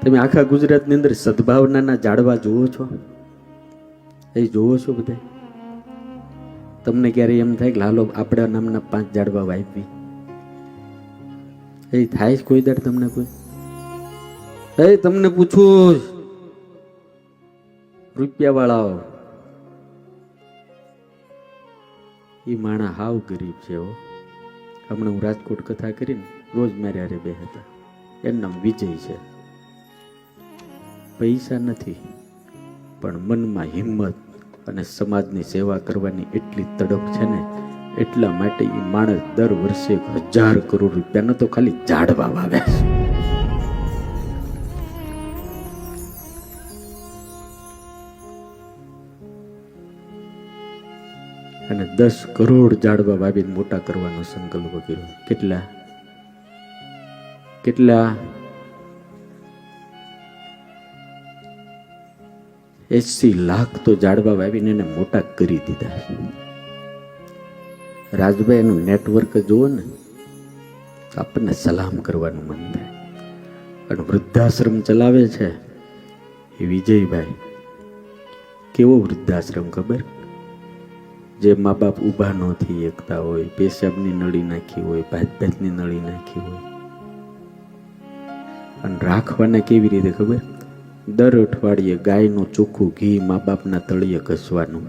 તમે આખા ગુજરાતની અંદર સદભાવનાના ઝાડવા જુઓ છો? એ જુઓ છો બધા? તમને ક્યારે એમ થાય કે લાલો આપણા નામના 5 ઝાડવા વાવી? એ થાય જ કોઈ દર તમને? કોઈ તમને પૂછું, રૂપિયા વાળાઓ એ માણા હાવ ગરીબ છે. હમણાં હું રાજકોટ કથા કરીને રોજ મારે હારે બે હતા. એનું નામ વિજય છે. પૈસા નથી, પણ મનમાં હિંમત અને સમાજની સેવા કરવાની એટલી તડપ છે ને, એટલા માટે એ માણસ દર વર્ષે 1000 કરોડ રૂપિયાનો તો ખાલી ઝાડવા વાવે છે. અને 10 કરોડ ઝાડવા વાવીને મોટા કરવાનો સંકલ્પ કર્યો. કેટલા કેટલા 80 લાખ તો ઝાડવા વાવીને એને મોટા કરી દીધા. રાજભાઈ એનું નેટવર્ક જુઓ ને, આપણને સલામ કરવાનું મન થાય. અને વૃદ્ધાશ્રમ ચલાવે છે એ વિજયભાઈ. કેવો વૃદ્ધાશ્રમ ખબર? જે મા બાપ ઊભા ન થઈ શકતા હોય, પેશાબની નળી નાખી હોય, ભાતની નળી નાખી હોય, અને રાખવાના કેવી રીતે ખબર? દર અઠવાડિયે ગાયનું ચોખ્ખું ઘી મા બાપના તળિયે ઘસવાનું.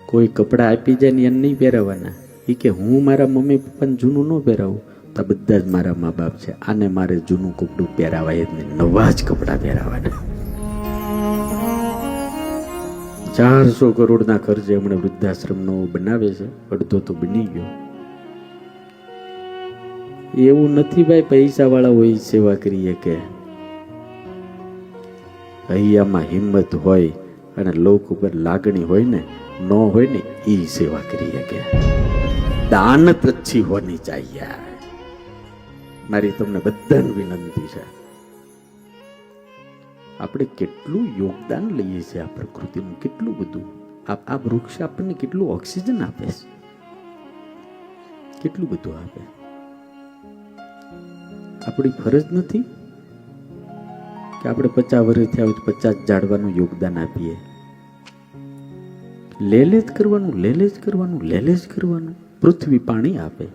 કોઈ કપડા આપી જાય ને એને નહીં પહેરાવાના. એ કે હું મારા મમ્મી પપ્પાને જૂનું ન પહેરાવું, તો બધા જ મારા મા બાપ છે, આને મારે જૂનું કપડું પહેરાવાય જ નહીં, નવા જ કપડા પહેરાવાના. 400 કરોડના ખર્ચે હમણાં વૃદ્ધાશ્રમનો બનાવે છે. અડધો તો બની ગયો. એવું નથી ભાઈ પૈસા વાળા હોય સેવા કરીએ કે હૈયામાં હિંમત હોય અને લોક ઉપર લાગણી હોય ને, ન હોય ને એ સેવા કરીએ કે દાનત અચ્છી હોની ચાહીએ. મારી તમને બધાને વિનંતી છે, આપણે કેટલું યોગદાન લઈએ છીએ આ પ્રકૃતિનું, કેટલું બધું. આ વૃક્ષ આપણને કેટલું ઓક્સિજન આપે છે, કેટલું બધું આપે. આપણી ફરજ નથી કે આપણે 50 વર્ષ થયા હોય તો 50 ઝાડવાનું યોગદાન આપીએ? લેલે જ કરવાનું, લેલે જ કરવાનું, લેલે જ કરવાનું. પૃથ્વી પાણી આપે,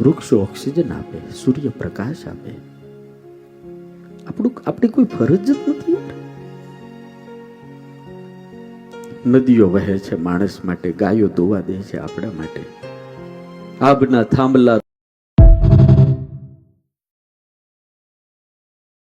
વૃક્ષો ઓક્સિજન આપે, સૂર્ય પ્રકાશ આપે. આપણી કોઈ ફરજ જ નથી. નદીઓ વહે છે માણસ માટે, ગાયો દોવા દે છે આપણા માટે. આબના થાંભલા